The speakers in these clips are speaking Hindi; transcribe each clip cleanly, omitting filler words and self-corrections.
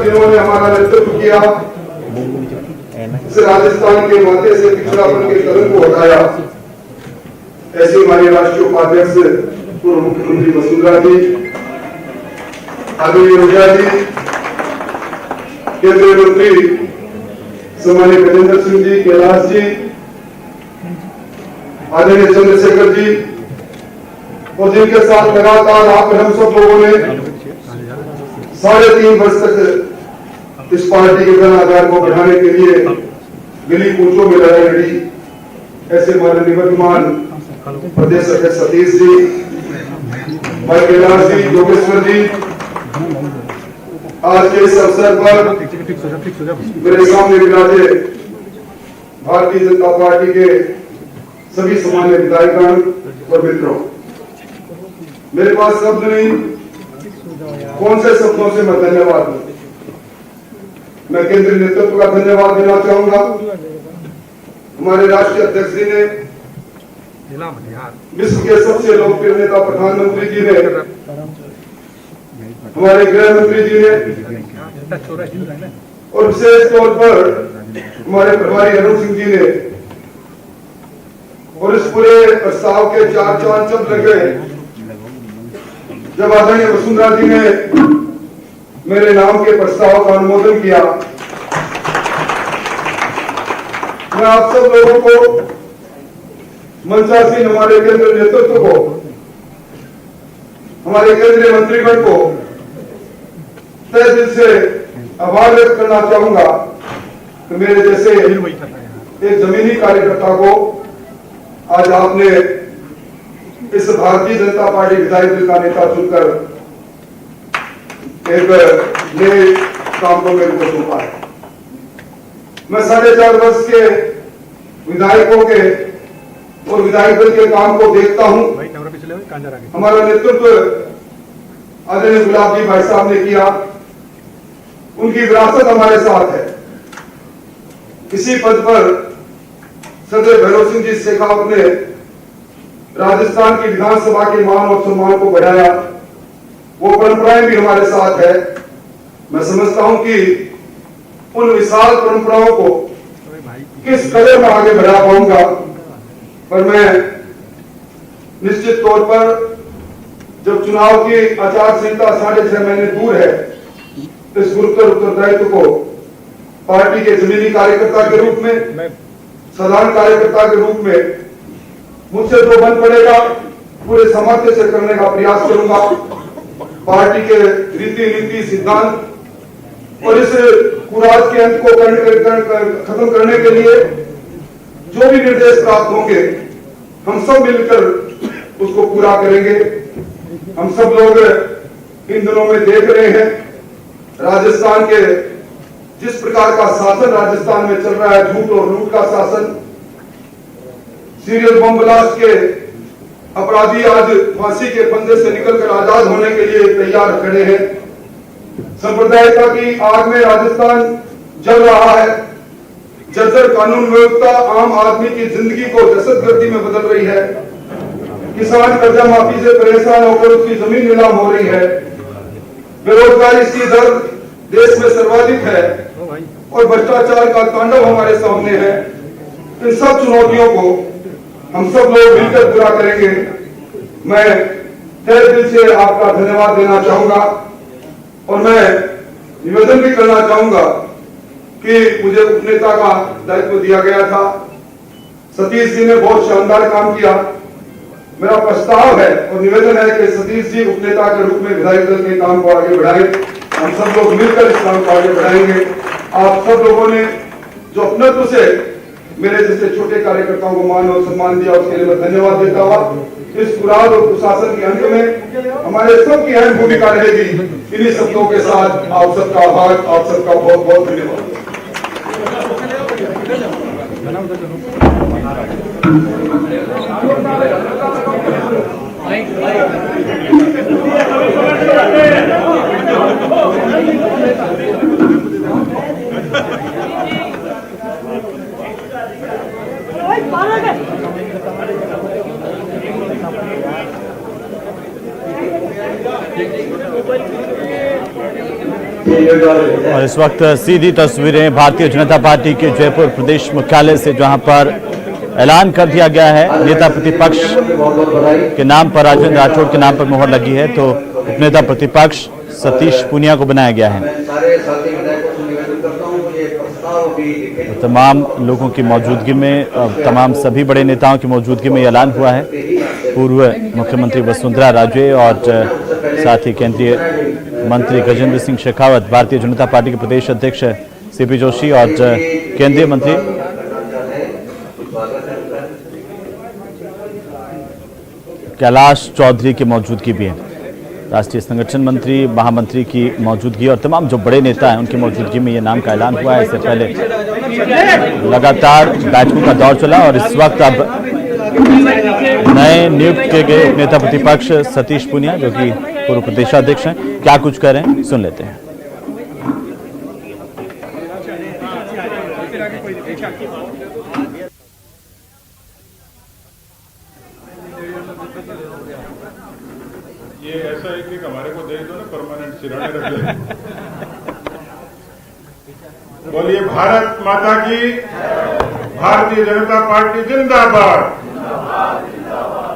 जिन्होंने हमारा नेतृत्व किया, इस राजस्थान के माथे से पिछड़ापन के कलंक को हटाया, ऐसे हमारे राष्ट्रीय उपाध्यक्ष पूर्व मुख्यमंत्री वसुंधरा जी, आदरणीय ऊर्जा जी, केंद्रीय मंत्री सम्मानित गजेंद्र सिंह जी, कैलाश जी, आदरणीय चंद्रशेखर जी, और जिनके साथ लगातार आप हम सब लोगों ने 3.5 वर्ष तक इस पार्टी के धन आधार को बढ़ाने के लिए गली कूचों में लड़ाई लड़ी, ऐसे माननीय निवर्तमान प्रदेश अध्यक्ष सतीश जी, भाई कैलाश जी, योगेश्वर जी, आज के इस अवसर पर मेरे सामने विराजे भारतीय जनता पार्टी के सभी सामान्य विधायकगण और मित्रों, मेरे पास शब्द नहीं, कौन से शब्दों से मैं धन्यवाद दूं। मैं केंद्रीय नेतृत्व का धन्यवाद देना चाहूंगा। हमारे राष्ट्रीय अध्यक्ष जी ने, विश्व के सबसे लोकप्रिय नेता प्रधानमंत्री जी ने, हमारे गृह मंत्री जी ने, और विशेष तौर पर हमारे प्रभारी अरुण सिंह जी ने, और इस पूरे प्रस्ताव के 4 चांद जब लगे जब आदरणीय वसुंधरा जी ने मेरे नाम के प्रस्ताव का अनुमोदन किया। मैं आप सब लोगों को, मंचासीन हमारे केंद्रीय नेतृत्व को, हमारे केंद्रीय मंत्रीगण को तहे दिल से आभार व्यक्त करना चाहूंगा कि मेरे जैसे एक जमीनी कार्यकर्ता को आज आपने इस भारतीय जनता पार्टी विधायक दल का नेता चुनकर एक नए काम को मेरे को सौंपा है। मैं 4.5 वर्ष के विधायकों के और विधायक दल के काम को देखता हूं। हमारा नेतृत्व आदरणीय गुलाब जी भाई साहब ने किया, उनकी विरासत हमारे साथ है। इसी पद पर सरदार भैरव सिंह जी शेखावत ने राजस्थान की विधानसभा के मान और सम्मान को बढ़ाया, वो परंपराएं भी हमारे साथ है। मैं समझता हूं कि उन विशाल परंपराओं को किस कदर में आगे बढ़ा पाऊंगा, पर मैं निश्चित तौर पर जब चुनाव की आचार संहिता 6.5 महीने दूर है, तो इस गुरुतर उत्तरदायित्व को पार्टी के जमीनी कार्यकर्ता के रूप में, साधारण कार्यकर्ता के रूप में मुझसे जो बन पड़ेगा पूरे सामर्थ्य से करने का प्रयास करूंगा। पार्टी के रीति नीति सिद्धांत और इस कुराज के अंत को खत्म करने के लिए जो भी निर्देश प्राप्त होंगे, हम सब मिलकर उसको पूरा करेंगे। हम सब लोग इन दिनों में देख रहे हैं राजस्थान के जिस प्रकार का शासन राजस्थान में चल रहा है, झूठ और लूट का शासन, सीरियल बम ब्लास्ट के अपराधी आज फांसी के फंदे से निकलकर आजाद होने के लिए तैयार खड़े हैं। सांप्रदायिकता की आग में राजस्थान जल रहा है। जर्जर कानून व्यवस्था आम आदमी की जिंदगी को दहशतगर्दी में बदल रही है। किसान कर्जा माफी से परेशान होकर उसकी जमीन नीलाम हो रही है। बेरोजगारी की दर देश में सर्वाधिक है और भ्रष्टाचार का तांडव हमारे सामने है। इन सब चुनौतियों को हम सब लोग मिलकर पूरा करेंगे। मैं तहे दिल से आपका धन्यवाद देना चाहूंगा और मैं निवेदन भी करना चाहूंगा कि मुझे उपनेता का दायित्व दिया गया था। सतीश जी ने बहुत शानदार काम किया। मेरा प्रस्ताव है और निवेदन है कि सतीश जी उपनेता के रूप में विधायक दल के काम को आगे बढ़ाएं। हम सब लोग मिलकर इस काम को आगे बढ़ाएंगे। आप सब लोगों ने जो अपनत्व से मेरे जैसे छोटे कार्यकर्ताओं को मान और सम्मान दिया, उसके लिए मैं धन्यवाद देता हुआ इस कुराद और कुशासन के अंत में हमारे सबकी अहम भूमिका रहेगी। इन्हीं शब्दों के साथ आप सबका आभार, आप सबका बहुत बहुत धन्यवाद। और इस वक्त सीधी तस्वीरें भारतीय जनता पार्टी के जयपुर प्रदेश मुख्यालय से, जहां पर ऐलान कर दिया गया है नेता प्रतिपक्ष के नाम पर, राजेंद्र राठौड़ के नाम पर मोहर लगी है, तो उपनेता प्रतिपक्ष सतीश पूनिया को बनाया गया है। तमाम लोगों की मौजूदगी में, तमाम सभी बड़े नेताओं की मौजूदगी में ऐलान हुआ है। पूर्व मुख्यमंत्री वसुंधरा राजे और साथ ही केंद्रीय मंत्री गजेंद्र सिंह शेखावत, भारतीय जनता पार्टी के प्रदेश अध्यक्ष सीपी जोशी और केंद्रीय मंत्री कैलाश चौधरी की मौजूदगी भी है। राष्ट्रीय संगठन मंत्री, महामंत्री की मौजूदगी और तमाम जो बड़े नेता हैं उनकी मौजूदगी में ये नाम का ऐलान हुआ है। इससे पहले लगातार बैठकों का दौर चला और इस वक्त अब नए नियुक्त किए गए नेता प्रतिपक्ष सतीश पूनिया, जो कि पूर्व प्रदेशाध्यक्ष हैं, क्या कुछ कह रहे हैं सुन लेते हैं। ये ऐसा है कि हमारे को दे दो ना, परमानेंट सिराने रख ले। बोलिए भारत माता की, भारतीय जनता पार्टी जिंदाबाद,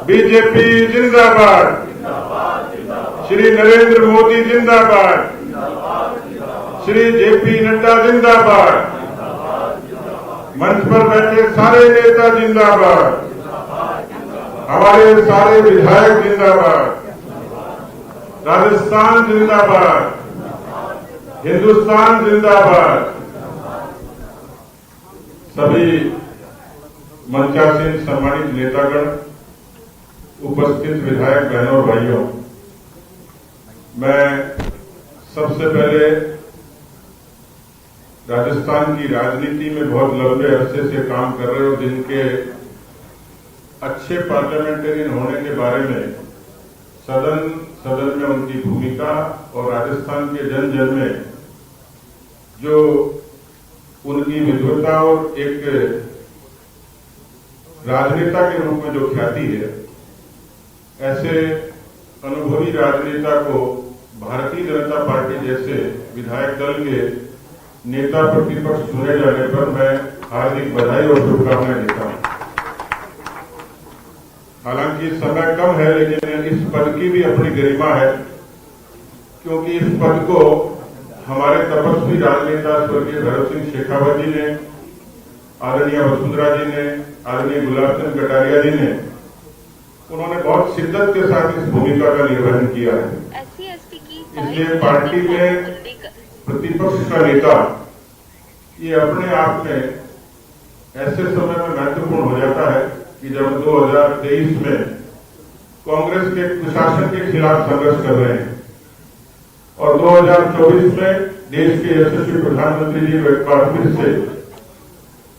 बीजेपी जिंदाबाद, श्री नरेंद्र मोदी जिंदाबाद, श्री जेपी नड्डा जिंदाबाद, मंच पर बैठे सारे नेता जिंदाबाद, हमारे सारे विधायक जिंदाबाद, राजस्थान जिंदाबाद, हिंदुस्तान जिंदाबाद, सभी मंचासीन सम्मानित नेतागण, उपस्थित विधायक बहनों और भाइयों, मैं सबसे पहले राजस्थान की राजनीति में बहुत लंबे अरसे से काम कर रहे और जिनके अच्छे पार्लियामेंटेरियन होने के बारे में सदन में उनकी भूमिका और राजस्थान के जन जन में जो उनकी विद्वता और एक राजनेता के रूप में जो ख्याति है, ऐसे अनुभवी राजनेता को भारतीय जनता पार्टी जैसे विधायक दल के नेता प्रतिपक्ष चुने जाने पर मैं हार्दिक बधाई और शुभकामनाएं देता हूं। हालांकि समय कम है, लेकिन इस पद की भी अपनी गरिमा है, क्योंकि इस पद को हमारे तपस्वी राजनेता स्वर्गीय भरत सिंह शेखावत जी ने, आदरणीय वसुंधरा जी ने, आदरणीय गुलाब चंद कटारिया जी ने, उन्होंने बहुत शिद्दत के साथ इस भूमिका का निर्वहन किया है। इसलिए पार्टी में प्रतिपक्ष का नेता ये अपने आप में ऐसे समय में महत्वपूर्ण हो जाता है कि जब 2023 में कांग्रेस के कुशासन के खिलाफ संघर्ष कर रहे हैं और 2024 में देश के यशस्वी प्रधानमंत्री जी को एक बार फिर से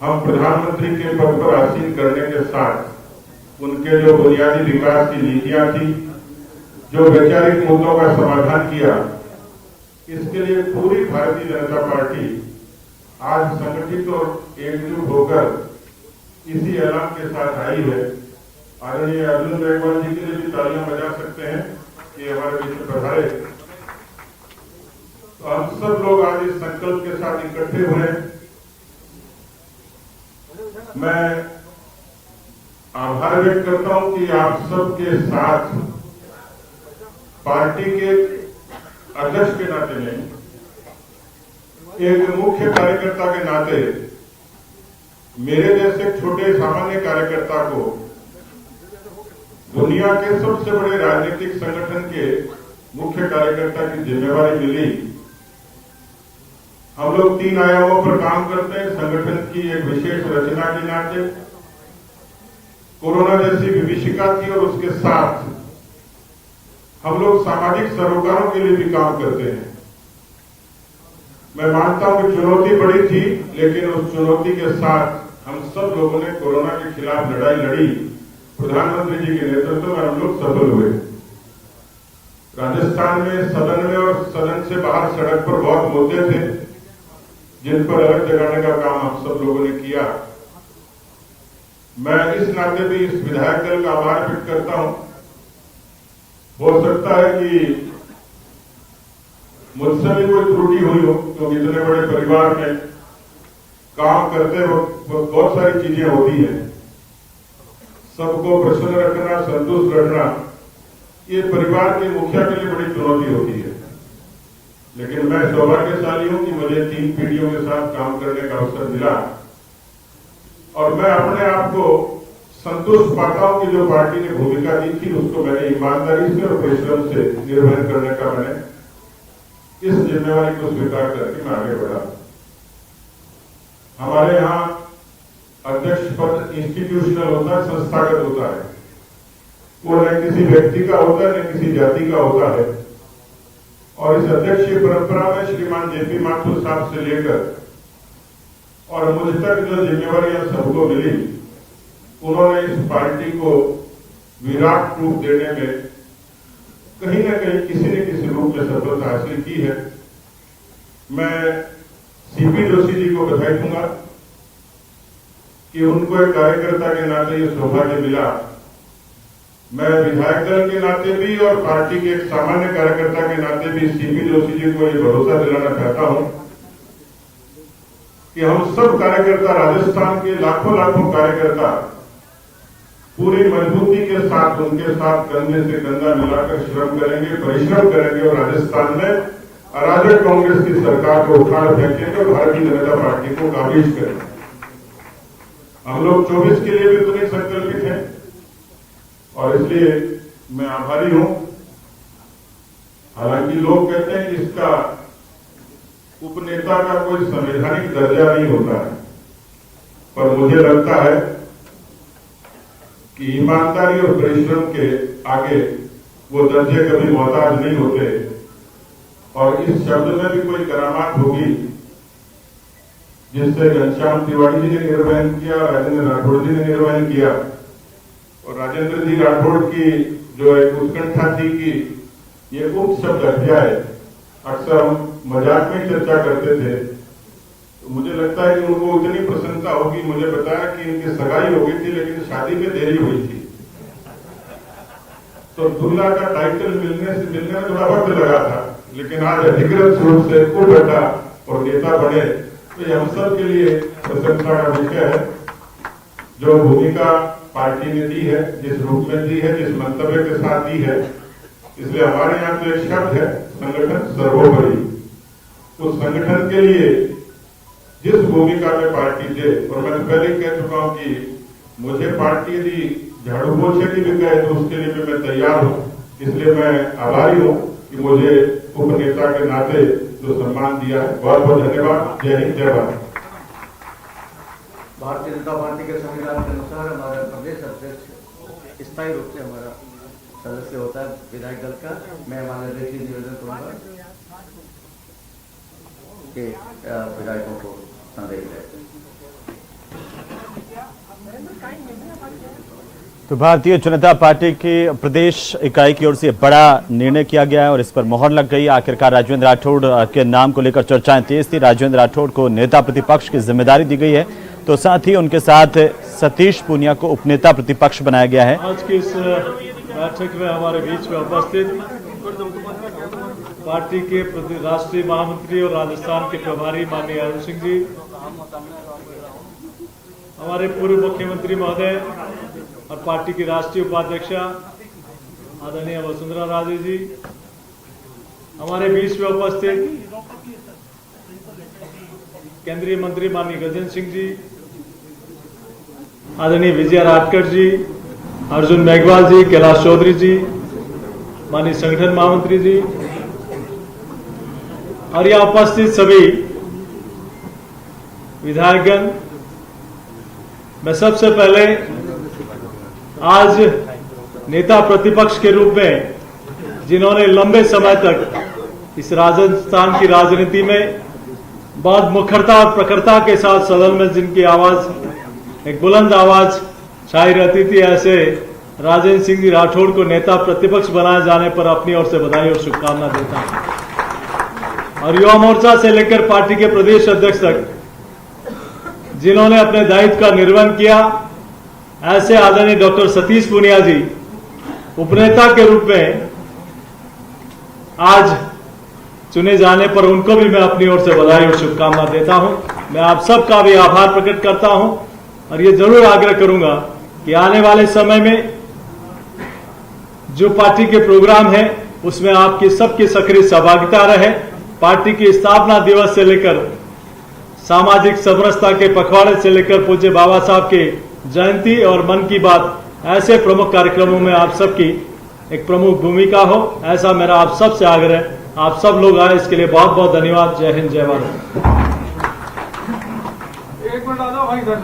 हम प्रधानमंत्री के पद पर आसीन करने के साथ उनके जो बुनियादी विकास की नीतियां थी, जो वैचारिक मुद्दों का समाधान किया, इसके लिए पूरी भारतीय जनता पार्टी आज संगठित और एकजुट होकर इसी ऐलान के साथ आई है। आदरणीय अर्जुन मेघवाल जी के लिए भी तालियां बजा सकते हैं कि हमारे बीच में पधारे। तो हम सब लोग आज इस संकल्प के साथ इकट्ठे हुए। मैं आभार व्यक्त करता हूं कि आप सबके साथ पार्टी के अध्यक्ष के नाते में, एक मुख्य कार्यकर्ता के नाते, मेरे जैसे छोटे सामान्य कार्यकर्ता को दुनिया के सबसे बड़े राजनीतिक संगठन के मुख्य कार्यकर्ता की जिम्मेवारी मिली। हम लोग 3 आयामों पर काम करते हैं। संगठन की एक विशेष रचना के नाते, कोरोना जैसी विभीषिका थी और उसके साथ हम लोग सामाजिक सरोकारों के लिए भी काम करते हैं। मैं मानता हूं कि चुनौती बड़ी थी, लेकिन उस चुनौती के साथ हम सब लोगों ने कोरोना के खिलाफ लड़ाई लड़ी। प्रधानमंत्री जी के नेतृत्व में हम लोग सफल हुए। राजस्थान में सदन में और सदन से बाहर सड़क पर बहुत मुद्दे थे, जिन पर अलग जगाने का काम हम सब लोगों ने किया। मैं इस नाते भी इस विधायक दल का आभार व्यक्त करता हूं। हो सकता है कि मुझसे भी कोई त्रुटि हुई हो, क्योंकि इतने बड़े परिवार में काम करते वक्त बहुत सारी चीजें होती हैं। सबको प्रसन्न रखना, संतुष्ट रखना, ये परिवार के मुखिया के लिए बड़ी चुनौती होती है। लेकिन मैं सौभाग्यशाली हूं कि मुझे 3 पीढ़ियों के साथ काम करने का अवसर मिला और मैं अपने आप को संतुष्ट पाता हूं कि जो पार्टी ने भूमिका दी थी उसको मैंने ईमानदारी से और परिश्रम से निर्वहन करने का मैंने इस जिम्मेवारी को स्वीकार करके मैं आगे बढ़ा। हमारे यहाँ अध्यक्ष पद इंस्टीट्यूशनल होता है, संस्थागत होता है। वो न किसी व्यक्ति का होता है न किसी जाति का होता है। और इस अध्यक्षीय परंपरा में श्रीमान जेपी माथुर साहब से लेकर और मुझ तक जो जिम्मेवारियां सबको मिली, उन्होंने इस पार्टी को विराट रूप देने में कहीं न कहीं किसी न किसी रूप में सफलता हासिल की है। मैं सीपी जोशी जी को बधाई दूंगा कि उनको एक कार्यकर्ता के नाते ये सौभाग्य मिला। मैं विधायक दल के नाते भी और पार्टी के एक सामान्य कार्यकर्ता के नाते भी सीपी जोशी जी को ये भरोसा दिलाना चाहता हूं कि हम सब कार्यकर्ता, राजस्थान के लाखों कार्यकर्ता पूरी मजबूती के साथ उनके साथ कंधे से कंधा मिलाकर श्रम करेंगे, परिश्रम करेंगे और राजस्थान में अराजक कांग्रेस की सरकार को उखाड़ फेंकेंगे और भारतीय जनता पार्टी को काबिज करेंगे। हम लोग 24 के लिए भी उतने संकल्पित हैं और इसलिए मैं आभारी हूं। हालांकि लोग कहते हैं कि इसका उपनेता का कोई संवैधानिक दर्जा नहीं होता है, पर मुझे लगता है कि ईमानदारी और परिश्रम के आगे वो दर्जे कभी मोहताज नहीं होते। और इस शब्द में भी कोई करामात होगी जिससे घनश्याम तिवारी जी ने निर्वहन किया, राजेंद्र राठौड़ जी ने निर्वहन किया और राजेंद्र जी राठौड़ की जो एक उत्कंठा थी कि ये उप शब्द हट जाए, अक्सर हम मजाक में चर्चा करते थे। तो मुझे लगता है कि उनको उतनी प्रसन्नता होगी। मुझे बताया कि इनकी सगाई हो गई थी लेकिन शादी में देरी हुई थी, तो दूल्हा का टाइटल मिलने में थोड़ा वक्त लगा था, लेकिन आज अधिकृत रूप से उभरा और नेता बने, तो ये हम सब के लिए प्रशंसा का विषय है। जो भूमिका पार्टी ने दी है, जिस रूप में दी है, जिस मंतव्य के साथ दी है, इसलिए हमारे यहाँ तो एक शब्द है, संगठन सर्वोपरि। उस संगठन के लिए जिस भूमिका में पार्टी दे, और मैं तो पहले ही कह चुका हूं कि मुझे पार्टी यदि झाड़ू पोछे की भी कहे तो उसके लिए भी मैं तैयार हूं। इसलिए मैं आभारी हूं कि मुझे उपनेता के नाते जो सम्मान दिया है। बहुत बहुत धन्यवाद। जय हिंद, जय भारत। भारतीय जनता पार्टी के संविधान के अनुसार हमारा प्रदेश अध्यक्ष स्थायी रूप से हमारा सदस्य होता है विधायक दल का। मैं माननीय अध्यक्ष जी निवेदन करूंगा कि विधायकों को संदेश दें। तो भारतीय जनता पार्टी की प्रदेश इकाई की ओर से बड़ा निर्णय किया गया है और इस पर मोहर लग गई। आखिरकार राजेंद्र राठौड़ के नाम को लेकर चर्चाएं तेज थी। राजेंद्र राठौड़ को नेता प्रतिपक्ष की जिम्मेदारी दी गई है, तो साथ ही उनके साथ सतीश पूनिया को उपनेता प्रतिपक्ष बनाया गया है। आज की इस बैठक में हमारे बीच में उपस्थित पार्टी के राष्ट्रीय महामंत्री और राजस्थान के प्रभारी माननीय अरुण सिंह जी, हमारे पूर्व मुख्यमंत्री महोदय और पार्टी की राष्ट्रीय उपाध्यक्षा आदरणीय वसुंधरा राजे जी, हमारे बीच में उपस्थित केंद्रीय मंत्री माननीय गजेंद्र सिंह जी, आदरणीय विजय राठकर जी, अर्जुन मेघवाल जी, कैलाश चौधरी जी, माननीय संगठन महामंत्री जी और यहाँ उपस्थित सभी विधायकगण, मैं सबसे पहले आज नेता प्रतिपक्ष के रूप में जिन्होंने लंबे समय तक इस राजस्थान की राजनीति में बहुत मुखरता और प्रखरता के साथ सदन में जिनकी आवाज एक बुलंद आवाज छाई रहती थी, ऐसे राजेंद्र सिंह जी राठौड़ को नेता प्रतिपक्ष बनाए जाने पर अपनी ओर से बधाई और शुभकामना देता हूं। और युवा मोर्चा से लेकर पार्टी के प्रदेश अध्यक्ष तक जिन्होंने अपने दायित्व का निर्वहन किया, ऐसे आदरणीय डॉक्टर सतीश पूनिया जी उपनेता के रूप में आज चुने जाने पर उनको भी मैं अपनी ओर से बधाई और शुभकामना देता हूं। मैं आप सबका भी आभार प्रकट करता हूं और ये जरूर आग्रह करूंगा कि आने वाले समय में जो पार्टी के प्रोग्राम है उसमें आपकी सबकी सक्रिय सहभागिता रहे। पार्टी की स्थापना दिवस से लेकर सामाजिक समरसता के पखवाड़े से लेकर पूज्य बाबा साहब की जयंती और मन की बात ऐसे प्रमुख कार्यक्रमों में आप सबकी एक प्रमुख भूमिका हो, ऐसा मेरा आप सबसे आग्रह। आप सब लोग आए इसके लिए बहुत बहुत धन्यवाद। जय हिंद, जय भारत। एक मिनट आ जाओ भाई इधर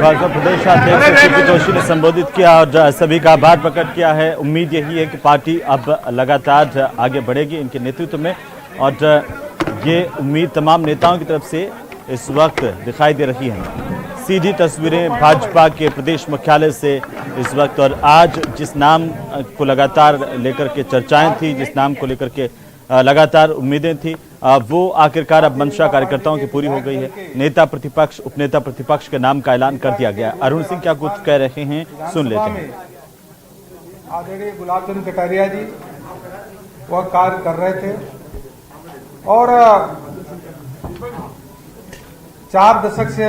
भाजपा प्रदेश अध्यक्ष सीपी जोशी ने संबोधित किया और सभी का आभार प्रकट किया है। उम्मीद यही है कि पार्टी अब लगातार आगे बढ़ेगी इनके नेतृत्व में और ये उम्मीद तमाम नेताओं की तरफ से इस वक्त दिखाई दे रही है। सीधी तस्वीरें भाजपा के प्रदेश मुख्यालय से इस वक्त और आज जिस नाम को लगातार लेकर के चर्चाएं थी, जिस नाम को लेकर के लगातार उम्मीदें थी, वो आखिरकार अब मंशा कार्यकर्ताओं की पूरी हो गई है। नेता प्रतिपक्ष, उपनेता प्रतिपक्ष के नाम का ऐलान कर दिया गया। अरुण सिंह क्या कुछ कह रहे हैं, सुन लेते हैं। आदरणीय गुलाब चंद कटारिया जी वह कार्य कर रहे थे और 4 दशक से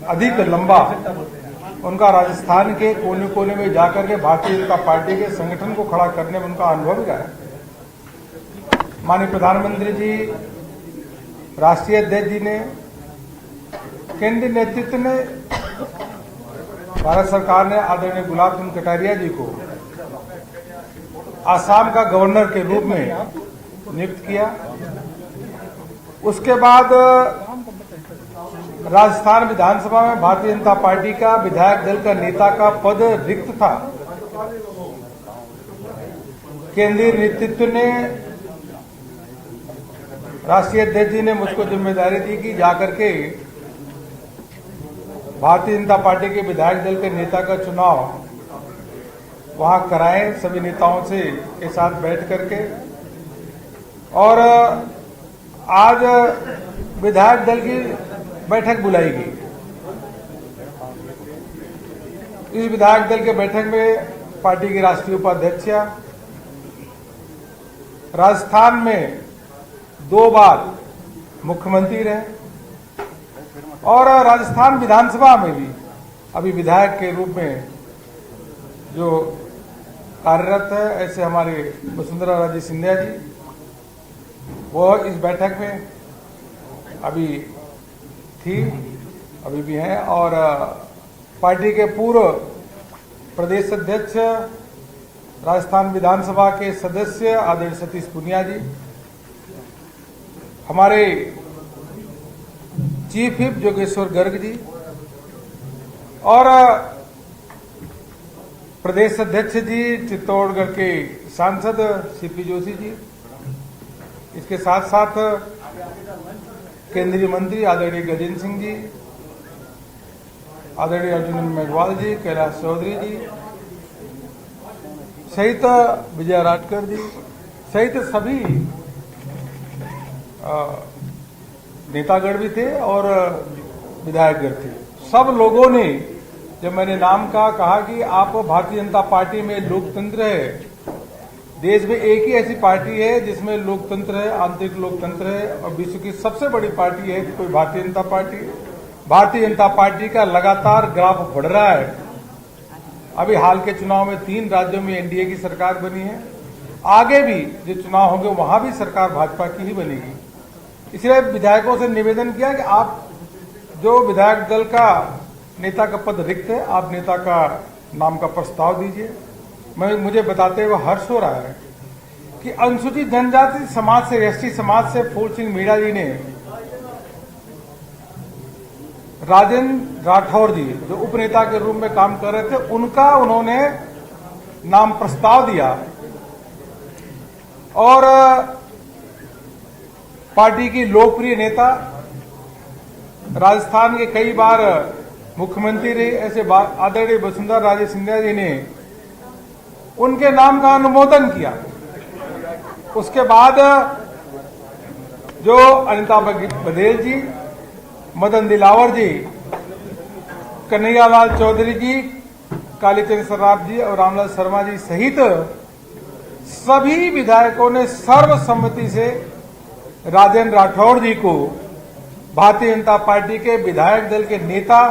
अधिक लंबा उनका राजस्थान के कोने कोने में जाकर के भारतीय जनता पार्टी के संगठन को खड़ा करने में उनका अनुभव रहा है। माननीय प्रधानमंत्री जी, राष्ट्रीय अध्यक्ष जी ने, केंद्रीय नेतृत्व ने, भारत सरकार ने आदरणीय गुलाब चंद कटारिया जी को आसाम का गवर्नर के रूप में नियुक्त किया। उसके बाद राजस्थान विधानसभा में भारतीय जनता पार्टी का विधायक दल का नेता का पद रिक्त था। केंद्रीय नेतृत्व ने, राष्ट्रीय अध्यक्ष जी ने मुझको जिम्मेदारी दी कि जाकर के भारतीय जनता पार्टी के विधायक दल के नेता का चुनाव वहां कराएं सभी नेताओं से के साथ बैठ करके। और आज विधायक दल की बैठक बुलाई गई। इस विधायक दल के बैठक में पार्टी की राष्ट्रीय उपाध्यक्ष, राजस्थान में 2 बार मुख्यमंत्री रहे और राजस्थान विधानसभा में भी अभी विधायक के रूप में जो कार्यरत है, ऐसे हमारे वसुंधरा राजे सिंधिया जी, वो इस बैठक में अभी थी, अभी भी हैं। और पार्टी के पूर्व प्रदेश अध्यक्ष, राजस्थान विधानसभा के सदस्य आदरणीय सतीश पुनिया जी, हमारे चीफ व्हिप जोगेश्वर गर्ग जी और प्रदेश अध्यक्ष जी चित्तौड़गढ़ के सांसद सीपी जोशी जी, इसके साथ साथ केंद्रीय मंत्री आदरणीय गजेंद्र सिंह जी, आदरणीय अर्जुन मेघवाल जी, कैलाश चौधरी जी सहित विजय राजकर जी सहित सभी नेतागण भी थे और विधायकगण थे। सब लोगों ने जब मैंने नाम का कहा कि आप भारतीय जनता पार्टी में लोकतंत्र है, देश में एक ही ऐसी पार्टी है जिसमें लोकतंत्र है, आंतरिक लोकतंत्र है और विश्व की सबसे बड़ी पार्टी है कोई भारतीय जनता पार्टी है। भारतीय जनता पार्टी का लगातार ग्राफ बढ़ रहा है। अभी हाल के चुनाव में 3 राज्यों में एनडीए की सरकार बनी है। आगे भी जो चुनाव होंगे वहां भी सरकार भाजपा की ही बनेगी। इसलिए विधायकों से निवेदन किया कि आप जो विधायक दल का नेता का पद रिक्त है, आप नेता का नाम का प्रस्ताव दीजिए। मुझे बताते हुए हर्ष हो रहा है कि अनुसूचित जनजाति समाज से, एसटी समाज से फूल सिंह मीणा जी ने राजेंद्र राठौर जी जो उपनेता के रूप में काम कर रहे थे, उनका उन्होंने नाम प्रस्ताव दिया और पार्टी की लोकप्रिय नेता, राजस्थान के कई बार मुख्यमंत्री रहे ऐसे आदरणीय वसुंधरा राजे सिंधिया जी ने उनके नाम का अनुमोदन किया। उसके बाद जो अनिता बघेल जी मदन दिलावर जी, कन्हैयालाल चौधरी जी, कालीचंद सराफ जी और रामलाल शर्मा जी सहित सभी विधायकों ने सर्वसम्मति से राजेंद्र राठौड़ जी को भारतीय जनता पार्टी के विधायक दल के नेता